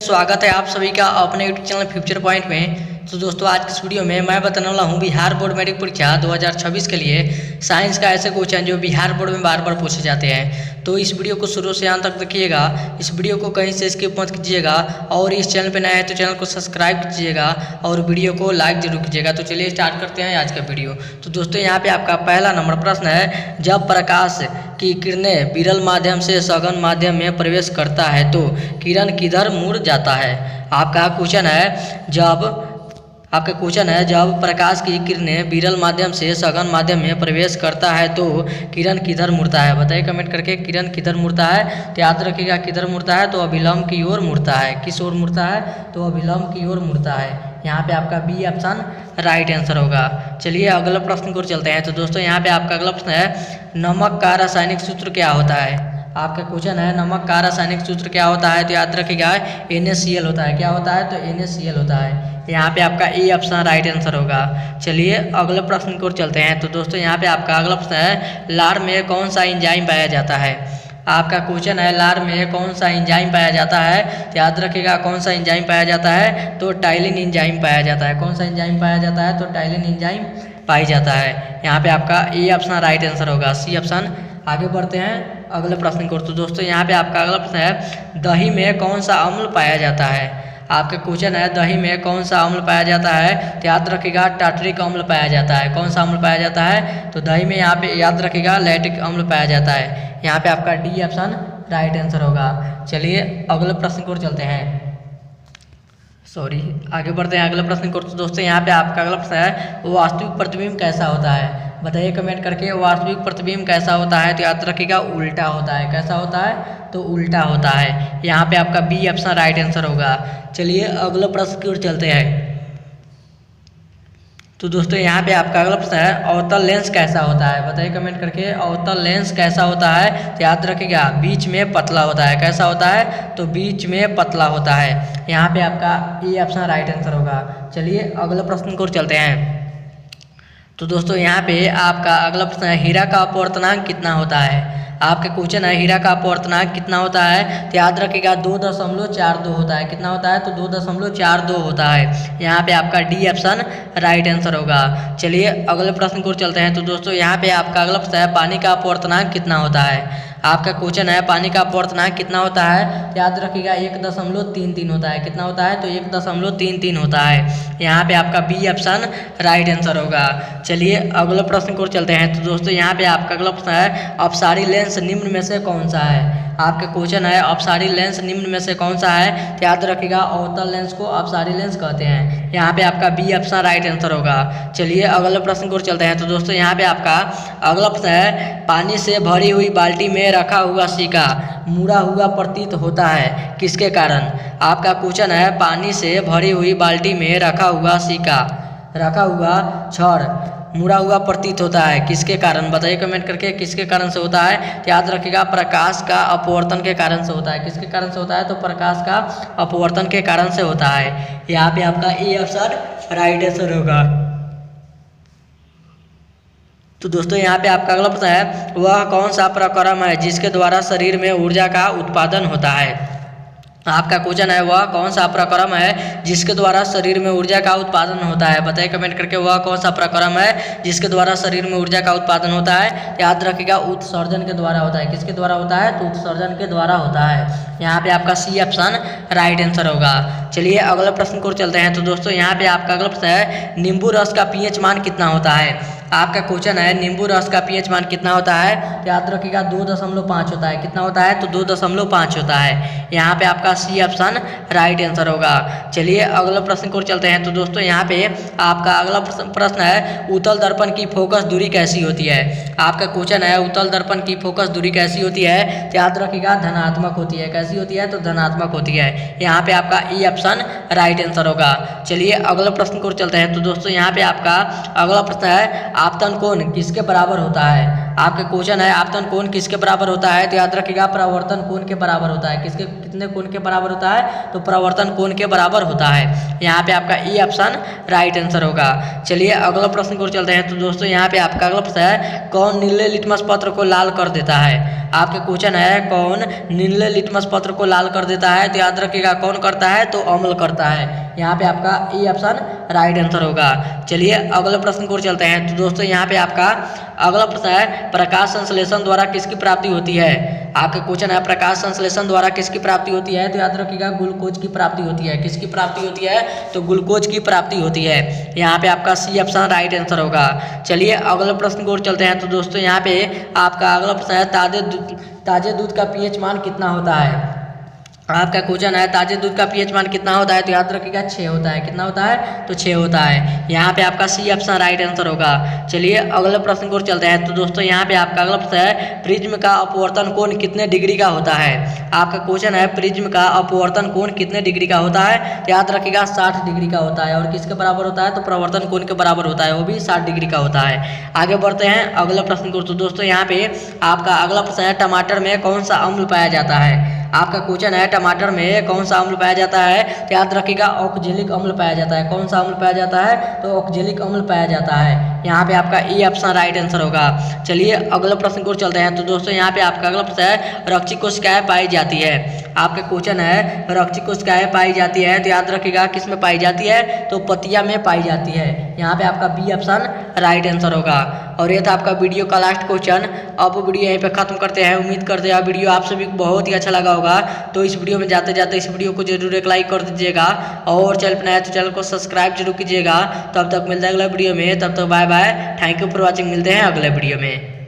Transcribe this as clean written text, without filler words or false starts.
स्वागत है आप सभी का अपने यूट्यूब चैनल फ्यूचर पॉइंट में। तो दोस्तों आज की इस वीडियो में मैं बताने वाला हूं बिहार बोर्ड मैट्रिक परीक्षा 2026 के लिए साइंस का ऐसे क्वेश्चन जो बिहार बोर्ड में बार बार पूछे जाते हैं। तो इस वीडियो को शुरू से अंत तक देखिएगा, इस वीडियो को कहीं से स्किप मत कीजिएगा और इस चैनल पर नया है तो चैनल को सब्सक्राइब कीजिएगा और वीडियो को लाइक जरूर कीजिएगा। तो चलिए स्टार्ट करते हैं आज का वीडियो। तो दोस्तों यहाँ पे आपका पहला नंबर प्रश्न है, जब प्रकाश की किरणें विरल माध्यम से सघन माध्यम में प्रवेश करता है तो किरण किधर मुड़ जाता है। आपका क्वेश्चन है जब प्रकाश की किरणें विरल माध्यम से सघन माध्यम में प्रवेश करता है तो किरण किधर मुड़ता है। बताइए कमेंट करके, किरण किधर मुड़ता है। तो याद रखिएगा किधर मुड़ता है तो अभिलंब की ओर मुड़ता है। किस ओर मुड़ता है तो अभिलंब की ओर मुड़ता है। यहाँ पे आपका बी ऑप्शन राइट आंसर होगा। चलिए अगला प्रश्न की ओर चलते हैं। तो दोस्तों यहाँ पे आपका अगला प्रश्न है, नमक का रासायनिक सूत्र क्या होता है। आपका क्वेश्चन है नमक का रासायनिक सूत्र क्या होता है। तो याद रखिएगा NaCl होता है। क्या होता है तो NaCl होता है। यहाँ पे आपका ए ऑप्शन राइट आंसर होगा। चलिए अगले प्रश्न की ओर चलते हैं। तो दोस्तों यहाँ पे आपका अगला प्रश्न है, लार में कौन सा एंजाइम पाया जाता है। आपका क्वेश्चन है लार में कौन सा एंजाइम पाया जाता है। तो याद रखिएगा कौन सा एंजाइम पाया जाता है तो टाइलिन एंजाइम पाया जाता है। कौन सा एंजाइम पाया जाता है तो टाइलिन एंजाइम पाई जाता है। यहाँ पे आपका ए ऑप्शन राइट आंसर होगा, सी ऑप्शन। आगे बढ़ते हैं अगले प्रश्न की ओर। तो दोस्तों यहाँ पे आपका अगला प्रश्न है, दही में कौन सा अम्ल पाया जाता है। आपका क्वेश्चन है दही में कौन सा अम्ल पाया जाता है। तो याद रखिएगा टार्टरिक अम्ल पाया जाता है। कौन सा अम्ल पाया जाता है तो दही में यहाँ पे याद रखिएगा लैक्टिक अम्ल पाया जाता है। यहाँ पे आपका डी ऑप्शन राइट आंसर होगा। चलिए अगले प्रश्न की ओर चलते हैं, आगे बढ़ते हैं अगले प्रश्न की ओर। तो दोस्तों यहाँ पे आपका अगला प्रश्न है, वास्तविक प्रतिबिंब कैसा होता है। बताइए कमेंट करके, वास्तविक प्रतिबिंब कैसा होता है। तो याद रखिएगा उल्टा होता है। कैसा होता है तो उल्टा होता है। यहाँ पे आपका बी ऑप्शन राइट आंसर होगा। चलिए अगले प्रश्न की ओर चलते हैं। तो दोस्तों यहाँ पे आपका अगला प्रश्न है, अवतल लेंस कैसा होता है। बताइए कमेंट करके, अवतल लेंस कैसा होता है। तो याद रखिएगा बीच में पतला होता है। कैसा होता है तो बीच में पतला होता है। यहाँ पे आपका ए ऑप्शन राइट आंसर होगा। चलिए अगले प्रश्न की ओर चलते हैं। तो दोस्तों यहाँ पे आपका अगला प्रश्न है, हीरा का अपवर्तनांक कितना होता है। आपका क्वेश्चन है हीरा का अपवर्तनांक कितना होता है। तो याद रखिएगा 2.42 होता है। कितना होता है तो 2.42 होता है। यहाँ पे आपका डी ऑप्शन राइट आंसर होगा। चलिए अगले प्रश्न की ओर चलते हैं। तो दोस्तों यहाँ पे आपका अगला प्रश्न है, पानी का अपवर्तनांक कितना होता है। आपका क्वेश्चन है पानी का अपवर्तनांक कितना होता है। तो याद रखिएगा 1.33 होता है। कितना होता है तो 1.33 होता है। यहाँ पे आपका बी ऑप्शन राइट आंसर होगा। चलिए अगले प्रश्न की ओर चलते हैं। तो दोस्तों यहाँ पे आपका अगला प्रश्न है, अपसारी लेंस निम्न में से कौन सा है। आपका क्वेश्चन है अपसारी लेंस निम्न में से कौन सा है। तो याद रखिएगा अवतल लेंस को अपसारी लेंस कहते हैं। यहाँ पे आपका बी ऑप्शन राइट आंसर होगा। चलिए अगले प्रश्न की ओर चलते हैं। तो दोस्तों यहाँ पे आपका अगला प्रश्न है, पानी से भरी हुई बाल्टी में रखा हुआ सिक्का मुड़ा हुआ प्रतीत होता है किसके कारण। आपका क्वेश्चन है पानी से भरी हुई बाल्टी में रखा हुआ छड़ मुड़ा हुआ प्रतीत होता है किसके कारण। बताइए कमेंट करके किसके कारण से होता है। तो याद रखिएगा प्रकाश का अपवर्तन के कारण से होता है। किसके कारण से होता है तो प्रकाश का अपवर्तन के कारण से होता है। यहाँ पे आपका ए ऑप्शन राइट आंसर होगा। तो दोस्तों यहाँ पे आपका अगला प्रश्न है, वह कौन सा प्रक्रम है जिसके द्वारा शरीर में ऊर्जा का उत्पादन होता है। आपका क्वेश्चन है वह कौन सा प्रक्रम है जिसके द्वारा शरीर में ऊर्जा का उत्पादन होता है। बताइए कमेंट करके, वह कौन सा प्रक्रम है जिसके द्वारा शरीर में ऊर्जा का उत्पादन होता है। याद रखिएगा उत्सर्जन के द्वारा होता है। किसके द्वारा होता है तो उत्सर्जन के द्वारा होता है। यहाँ पे आपका सी ऑप्शन राइट आंसर होगा। चलिए अगले प्रश्न की ओर चलते हैं। तो दोस्तों यहाँ पे आपका अगला प्रश्न है, नींबू रस का पीएच मान कितना होता है। आपका क्वेश्चन है नींबू रस का पीएच मान कितना होता है। तो याद रखिएगा 2.5 होता है। कितना होता है तो 2.5 होता है। यहाँ पे आपका सी ऑप्शन राइट आंसर होगा। चलिए अगले प्रश्न की ओर चलते हैं। तो दोस्तों यहाँ पे आपका अगला प्रश्न है, उत्तल दर्पण की फोकस दूरी कैसी होती है। आपका क्वेश्चन है उत्तल दर्पण की फोकस दूरी कैसी होती है। तो याद रखिएगा धनात्मक होती है। कैसी होती है तो धनात्मक होती है। यहाँ पे आपका ई ऑप्शन राइट आंसर होगा। चलिए अगले प्रश्न की ओर चलते हैं। तो दोस्तों यहाँ पे आपका अगला प्रश्न है, आपतन कोण किसके बराबर होता है। आपका क्वेश्चन है आपतन कोण किसके बराबर होता है, तो याद रखिएगा प्रवर्तन कोण के बराबर होता है। किसके कितने कोण के बराबर होता है, तो प्रवर्तन कोण के बराबर होता है। यहाँ पे आपका ई ऑप्शन राइट आंसर होगा। चलिए अगला प्रश्न को चलते हैं। तो दोस्तों यहाँ पे आपका अगला प्रश्न है कौन नीले लिटमस पत्र को लाल कर देता है। आपके क्वेश्चन है कौन नीले लिटमस पत्र को लाल कर देता है, तो याद रखिएगा कौन करता है, तो अम्ल करता है। यहाँ पे आपका ई ऑप्शन राइट आंसर होगा। चलिए अगले प्रश्न को चलते हैं। तो दोस्तों यहाँ पे आपका अगला प्रश्न है प्रकाश संश्लेषण द्वारा किसकी प्राप्ति होती है। आपका क्वेश्चन है प्रकाश संश्लेषण द्वारा किसकी प्राप्ति होती है, तो याद रखिएगा ग्लूकोज की प्राप्ति होती है। किसकी प्राप्ति होती है, तो ग्लूकोज की प्राप्ति होती है। यहाँ पे आपका सी ऑप्शन राइट आंसर होगा। चलिए अगले प्रश्न को चलते हैं। तो दोस्तों यहाँ पे आपका अगला प्रश्न है ताजे दूध का पीएच मान कितना होता है। आपका क्वेश्चन है ताजे दूध का पीएच मान कितना होता है, तो याद रखिएगा 6 होता है। कितना होता है, तो 6 होता है। यहाँ पे आपका सी ऑप्शन राइट आंसर होगा। चलिए अगले प्रश्न को चलते हैं। तो दोस्तों यहाँ पे आपका अगला प्रश्न है प्रिज्म का अपवर्तन कोण कितने डिग्री का होता है। आपका क्वेश्चन है प्रिज्म का अपवर्तन कोण कितने डिग्री का होता है, तो याद रखिएगा 60 डिग्री का होता है। और किसके बराबर होता है, तो प्रवर्तन कोण के बराबर होता है, वो भी 60 डिग्री का होता है। आगे बढ़ते हैं अगला प्रश्न को। तो दोस्तों यहाँ पे आपका अगला प्रश्न है टमाटर में कौन सा अम्ल पाया जाता है। आपका क्वेश्चन है टमाटर में कौन सा अम्ल पाया जाता है, तो याद रखिएगा ऑक्जेलिक अम्ल पाया जाता है। कौन सा अम्ल पाया जाता है, तो ऑक्जेलिक अम्ल पाया जाता है। यहाँ पे आपका ई ऑप्शन राइट आंसर होगा। चलिए अगले प्रश्न को चलते हैं। तो दोस्तों यहाँ पे आपका अगला प्रश्न है रक्ची कोशिकाएं पाई जाती है। आपका क्वेश्चन है रक्ची कोशिकाएं पाई जाती है, तो याद रखिएगा किस में पाई जाती है, तो पतिया में पाई जाती है। यहाँ पे आपका बी ऑप्शन राइट आंसर होगा। और ये था आपका वीडियो का लास्ट क्वेश्चन। अब वीडियो यहीं पे खत्म करते हैं। उम्मीद करते हैं वीडियो आप सभी को बहुत ही अच्छा लगा होगा। तो इस वीडियो में जाते जाते इस वीडियो को जरूर एक लाइक कर दीजिएगा और चैनल पर नया है तो चैनल को सब्सक्राइब जरूर कीजिएगा। तब तक मिलते हैं अगले वीडियो में। तब तक bye bye, thank you for watching. मिलते हैं अगले वीडियो में।